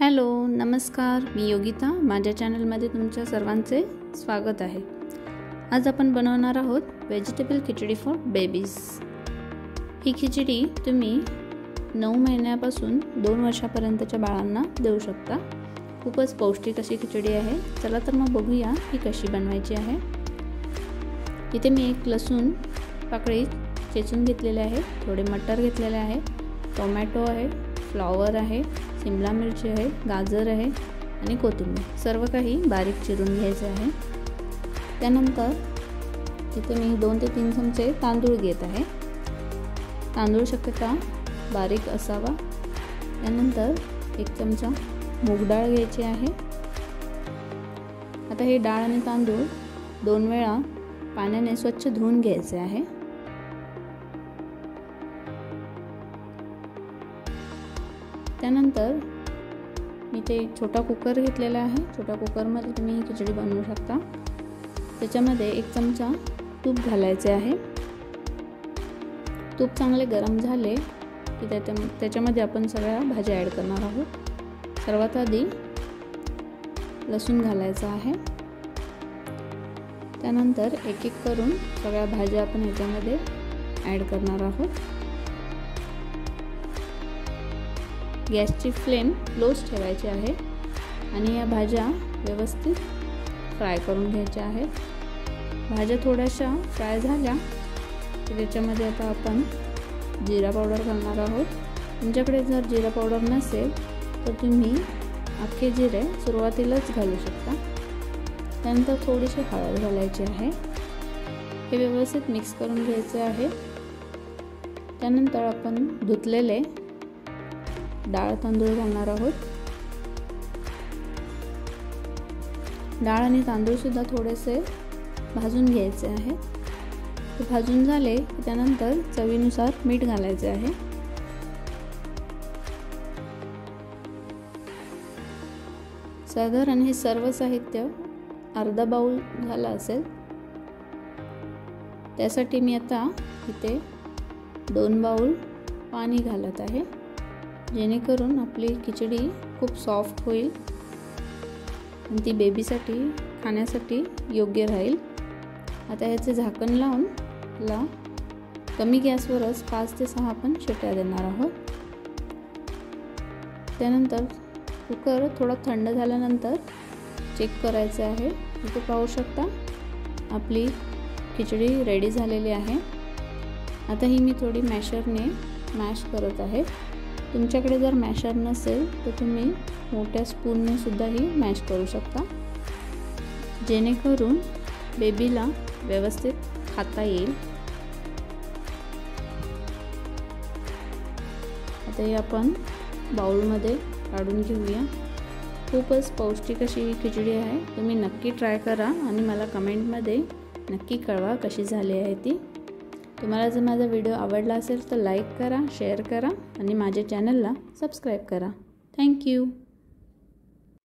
Hello नमस्कार, मी योगिता. माझ्या चॅनलमध्ये तुमच्या सर्वांचे स्वागत आहे. आज आपण बनवणार आहोत व्हेजिटेबल खिचडी फॉर बेबीज. ही खिचडी तुम्ही 9 महिन्यापासून 2 वर्षापर्यंतच्या बाळांना देऊ शकता. खूपच पौष्टिक अशी खिचडी आहे. चला तर मग बघूया ही कशी बनवायची आहे. इथे मी एक लसूण पाकळी चेचून घेतलेले आहे, थोडे मटर घेतलेले आहे, टोमॅटो आहे, फ्लॉवर आहे, शिमला मिरची आहे, गाजर आहे आणि कोथिंबीर. सर्व काही बारीक चिरून घ्यायचे आहे. त्यानंतर इथे मी 2 ते 3 चमचे तांदूळ घेत आहे. तांदूळ शक्यता बारीक असावा. त्यानंतर 1 चमचा मूग डाळ घ्यायची आहे. आता हे डाळ आणि तांदूळ 2 वेळा पाण्याने स्वच्छ धुवून घ्यायचे आहे. त्यानंतर मी ते छोटा कुकर घेतलेला आहे. छोट्या कुकरमध्ये तुम्ही ही खिचडी बनवू शकता. त्याच्यामध्ये 1 चमचा तूप घालायचे आहे. तूप चांगले गरम झाले की त्याच्यामध्ये आपण सगळ्या भाज्या ॲड करणार आहोत. सर्वात आधी लसूण घालायचा आहे. त्यानंतर एक एक करून सगळ्या भाज्या आपण ह्याच्यामध्ये ॲड करणार आहोत. गॅसची फ्लेम लोच ठेवायची आहे आणि या भाज्या व्यवस्थित फ्राय करून घ्यायच्या आहेत. भाज्या थोड्याशा फ्राय झाल्या की त्याच्यामध्ये आता आपण जिरा पावडर घालणार आहोत. तुमच्याकडे जर जिरा पावडर नसेल तर तुम्ही अख्खे जिरे सुरुवातीलाच घालू शकता. त्यानंतर थोडीशी हळद घालायची आहे. हे व्यवस्थित मिक्स करून घ्यायचे आहे. त्यानंतर आपण धुतलेले डाळ तांदूळ घालणार आहोत. डाळ आणि तांदूळ सुद्धा थोडेसे भाजून घ्यायचे आहे. ते भाजून झाले की त्यानंतर चवीनुसार मीठ घालायचे आहे. साधारण हे सर्व साहित्य अर्धा बाउल झालं असेल. त्यासाठी मी आता इथे 2 बाउल पाणी घालत आहे, जेणेकरून आपली खिचडी खूप सॉफ्ट होईल आणि ती बेबीसाठी खाण्यासाठी योग्य राहील. आता ह्याचे झाकण लावून ला कमी गॅसवरच 5 ते 6 आपण शिट्या देणार आहोत. त्यानंतर कुकर थोडा थंड झाल्यानंतर चेक करायचे आहे. इथे पाहू शकता आपली खिचडी रेडी झालेली आहे. आता ही मी थोडी मॅशरने मॅश करत आहे. तुमच्याकडे जर मॅशर नसेल तर तुम्ही मोठ्या स्पूनने सुद्धा ही मॅश करू शकता, जेणेकरून बेबीला व्यवस्थित खाता येईल. आता हे आपण बाउलमध्ये काढून घेऊया. खूपच पौष्टिक अशी ही खिचडी आहे. तुम्ही नक्की ट्राय करा आणि मला कमेंटमध्ये नक्की कळवा कशी झाली आहे ती. तुम्हाला जर माझा व्हिडिओ आवडला असेल तर लाईक करा, शेअर करा आणि माझ्या चॅनलला सबस्क्राईब करा. थँक्यू.